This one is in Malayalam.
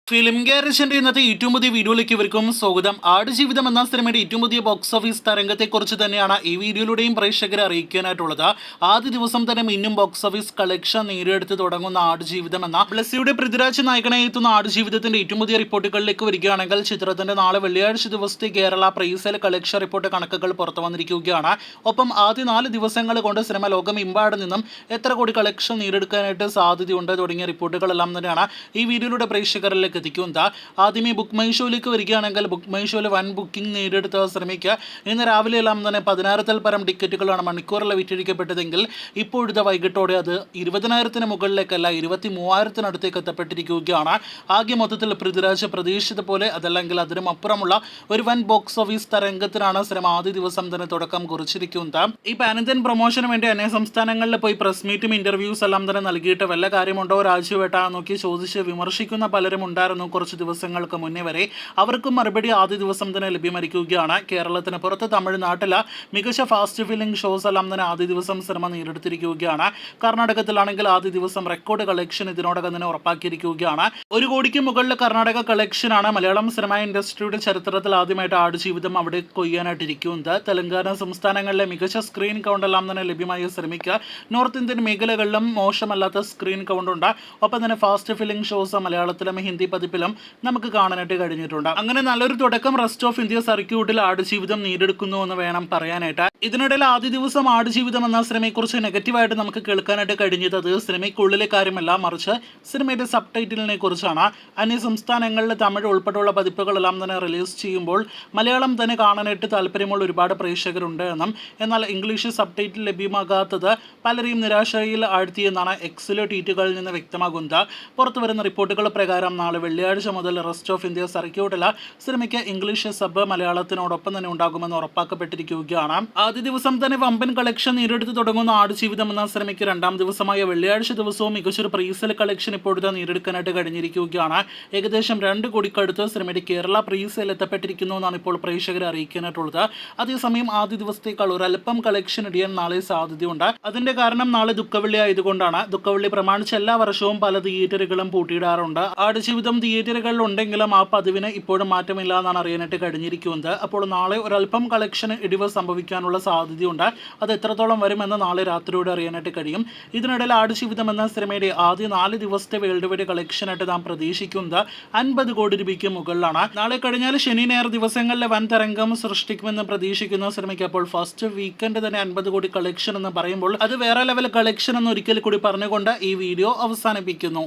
ഫിലിം ഗാരേജിന്റെ ഇന്നത്തെ ഏറ്റവും പുതിയ വീഡിയോയിലേക്ക് ഇവർക്കും സ്വാഗതം. ആടുജീവിതം എന്ന സിനിമയുടെ ഏറ്റവും പുതിയ ബോക്സ് ഓഫീസ് തരംഗത്തെക്കുറിച്ച് തന്നെയാണ് ഈ വീഡിയോയിലൂടെയും പ്രേക്ഷകരെ അറിയിക്കാനായിട്ടുള്ളത്. ആദ്യ ദിവസം തന്നെ മിന്നും ബോക്സ് ഓഫീസ് കളക്ഷൻ നേടിയെടുത്ത് തുടങ്ങുന്ന ആടുജീവിതം എന്ന ബ്ലസ്സിയുടെ പൃഥ്വിരാജ് നായകനായി എത്തുന്ന ആടുജീവിതത്തിന്റെ ഏറ്റവും പുതിയ റിപ്പോർട്ടുകളിലേക്ക് വരികയാണെങ്കിൽ ചിത്രത്തിന്റെ നാളെ വെള്ളിയാഴ്ച ദിവസത്തെ കേരള പ്രീസെയിൽ കളക്ഷൻ റിപ്പോർട്ട് കണക്കുകൾ പുറത്തു വന്നിരിക്കുകയാണ്. ഒപ്പം ആദ്യ 4 ദിവസങ്ങൾ കൊണ്ട് സിനിമ ലോകമെമ്പാടും നിന്നും എത്ര കോടി കളക്ഷൻ നേടിയെടുക്കാനായിട്ട് സാധ്യതയുണ്ട് തുടങ്ങിയ റിപ്പോർട്ടുകളെല്ലാം തന്നെയാണ് ഈ വീഡിയോയിലൂടെ പ്രേക്ഷകരിലേക്ക് എത്തിക്കുന്നത്. ആദ്യമേ ബുക്ക് മൈ ഷോയിലേക്ക് വരികയാണെങ്കിൽ ബുക്ക് മൈ ഷോയിൽ വൻ ബുക്കിംഗ് നേടിയെടുത്ത ശ്രമിക്കുക. ഇന്ന് രാവിലെ എല്ലാം തന്നെ 10,000-ൽ പരം ടിക്കറ്റുകളാണ് മണിക്കൂറിൽ വിറ്റഴിക്കപ്പെട്ടതെങ്കിൽ ഇപ്പോഴത്തെ വൈകിട്ടോടെ അത് 20,000-ന് മുകളിലേക്കല്ല 23,000-നടുത്തേക്ക് എത്തപ്പെട്ടിരിക്കുകയാണ്. ആകെ മൊത്തത്തിൽ പൃഥ്വിരാജ് പ്രതീക്ഷിച്ചത് പോലെ അതല്ലെങ്കിൽ അതിനും അപ്പുറമുള്ള ഒരു വൻ ബോക്സ് ഓഫീസ് തരംഗത്തിനാണ് സിനിമ ആദ്യ ദിവസം തന്നെ തുടക്കം കുറിച്ചിരിക്കുന്നത്. ഈ പാൻ ഇന്ത്യൻ പ്രൊമോഷന് വേണ്ടി അന്യ സംസ്ഥാനങ്ങളിൽ പോയി പ്രസ് മീറ്റും ഇന്റർവ്യൂസ് എല്ലാം തന്നെ നൽകിയിട്ട് വല്ല കാര്യമുണ്ടോ രാജുവേട്ട നോക്കി ചോദിച്ച് വിമർശിക്കുന്ന പലരും ഉണ്ടായിരുന്നു കുറച്ച് ദിവസങ്ങൾക്ക് മുന്നേ വരെ. അവർക്കും മറുപടി ആദ്യ ദിവസം തന്നെ ലഭ്യമായിരിക്കുകയാണ്. കേരളത്തിന് പുറത്ത് തമിഴ്നാട്ടിലെ മികച്ച ഫാസ്റ്റ് ഫിലിംഗ് ഷോസ് എല്ലാം തന്നെ ആദ്യ ദിവസം സിനിമ നേടിയെടുത്തിരിക്കുകയാണ്. കർണാടകത്തിലാണെങ്കിൽ ആദ്യ ദിവസം റെക്കോർഡ് കളക്ഷൻ ഇതിനോടകം തന്നെ ഉറപ്പാക്കിയിരിക്കുകയാണ്. 1 കോടിക്ക് മുകളിൽ കർണാടക കളക്ഷനാണ് മലയാളം സിനിമ ഇൻഡസ്ട്രിയുടെ ചരിത്രത്തിൽ ആദ്യമായിട്ട് ആടുജീവിതം അവിടെ കൊയ്യാനായിട്ടിരിക്കുന്നത്. തെലങ്കാന സംസ്ഥാനങ്ങളിലെ മികച്ച സ്ക്രീൻ കൗണ്ട് എല്ലാം തന്നെ ലഭ്യമായി ശ്രമിക്കുക. നോർത്ത് ഇന്ത്യൻ മേഖലകളിലും മോശമല്ലാത്ത സ്ക്രീൻ കൗണ്ട് ഉണ്ട്. ഒപ്പം തന്നെ ഫാസ്റ്റ് ഫിലിംഗ് ഷോസ് മലയാളത്തിലും ഹിന്ദി പതിപ്പിലും നമുക്ക് കാണാനായിട്ട് കഴിഞ്ഞിട്ടുണ്ട്. അങ്ങനെ നല്ലൊരു തുടക്കം റെസ്റ്റ് ഓഫ് ഇന്ത്യ സർക്യൂട്ടിൽ ആടുജീവിതം നേടിയെടുക്കുന്നു എന്ന് വേണം പറയാനായിട്ട്. ഇതിനിടയിൽ ആദ്യ ദിവസം ആടുജീവിതം എന്ന സിനിമയെക്കുറിച്ച് നെഗറ്റീവായിട്ട് നമുക്ക് കേൾക്കാനായിട്ട് കഴിഞ്ഞത് അത് സിനിമയ്ക്കുള്ളിലെ കാര്യമല്ല, മറിച്ച് സിനിമയുടെ സബ് ടൈറ്റിലിനെ കുറിച്ചാണ്. അന്യ സംസ്ഥാനങ്ങളിൽ തമിഴ് ഉൾപ്പെടെയുള്ള പതിപ്പുകളെല്ലാം തന്നെ റിലീസ് ചെയ്യുമ്പോൾ മലയാളം തന്നെ കാണാനായിട്ട് താല്പര്യമുള്ള ഒരുപാട് പ്രേക്ഷകരുണ്ട് എന്നും എന്നാൽ ഇംഗ്ലീഷ് സബ് ടൈറ്റിൽ ലഭ്യമാകാത്തത് പലരെയും നിരാശയിൽ ആഴ്ത്തിയെന്നാണ് എക്സിലെ ട്വീറ്റുകളിൽ നിന്ന് വ്യക്തമാകുന്നത്. പുറത്തുവരുന്ന റിപ്പോർട്ടുകൾ പ്രകാരം നാളെ വെള്ളിയാഴ്ച മുതൽ റെസ്റ്റ് ഓഫ് ഇന്ത്യ സർക്യൂട്ടിൽ സിനിമയ്ക്ക് ഇംഗ്ലീഷ് സബ് മലയാളത്തിനോടൊപ്പം തന്നെ ഉണ്ടാകുമെന്ന് ഉറപ്പാക്കപ്പെട്ടിരിക്കുകയാണ്. ആദ്യ ദിവസം തന്നെ വമ്പൻ കളക്ഷൻ നേടിയെടുത്ത് തുടങ്ങുന്ന ആടുജീവിതം എന്ന സിനിമയ്ക്ക് രണ്ടാം ദിവസമായ വെള്ളിയാഴ്ച ദിവസവും മികച്ചൊരു പ്രീസെയിൽ കളക്ഷൻ ഇപ്പോഴത്തെ നേടിയെടുക്കാനായിട്ട് കഴിഞ്ഞിരിക്കുകയാണ്. ഏകദേശം 2 കോടിക്കടുത്ത് സിനിമയുടെ കേരള പ്രീസെയിൽ എത്തപ്പെട്ടിരിക്കുന്നു എന്നാണ് ഇപ്പോൾ പ്രേക്ഷകരെ അറിയിക്കാനായിട്ടുള്ളത്. അതേസമയം ആദ്യ ദിവസത്തേക്കാൾ ഒരല്പം കളക്ഷൻ ഇടിയാൻ നാളെ സാധ്യതയുണ്ട്. അതിന്റെ കാരണം നാളെ ദുഃഖവെള്ളി ആയതുകൊണ്ടാണ്. ദുഃഖവെള്ളി പ്രമാണിച്ച് എല്ലാ വർഷവും പല തിയേറ്ററുകളും പൂട്ടിയിടാറുണ്ട്. ആടുജീവിതം തിയേറ്ററുകളിൽ ഉണ്ടെങ്കിലും ആ പതിവിന് ഇപ്പോഴും മാറ്റമില്ല എന്നാണ് അറിയാനായിട്ട് കഴിഞ്ഞിരിക്കുന്നത്. അപ്പോൾ നാളെ ഒരല്പം കളക്ഷന് ഇടിവ് സംഭവിക്കാനുള്ള സാധ്യതയുണ്ട്. അത് എത്രത്തോളം വരുമെന്ന് നാളെ രാത്രിയോടെ അറിയാനായിട്ട് കഴിയും. ഇതിനിടയിൽ ആടുജീവിതം എന്ന സിനിമയുടെ ആദ്യ 4 ദിവസത്തെ വേൾഡ് വൈഡ് കളക്ഷനായിട്ട് നാം പ്രതീക്ഷിക്കുന്നത് 50 കോടി രൂപയ്ക്ക് മുകളിലാണ്. നാളെ കഴിഞ്ഞാൽ ശനി ഞായർ ദിവസങ്ങളിലെ വൻ തരംഗം സൃഷ്ടിക്കുമെന്ന് പ്രതീക്ഷിക്കുന്ന സിനിമയ്ക്ക് അപ്പോൾ ഫസ്റ്റ് വീക്കെൻഡ് തന്നെ 50 കോടി കളക്ഷൻ എന്ന് പറയുമ്പോൾ അത് വേറെ ലെവൽ കളക്ഷൻ എന്ന് ഒരിക്കൽ കൂടി പറഞ്ഞുകൊണ്ട് ഈ വീഡിയോ അവസാനിപ്പിക്കുന്നു.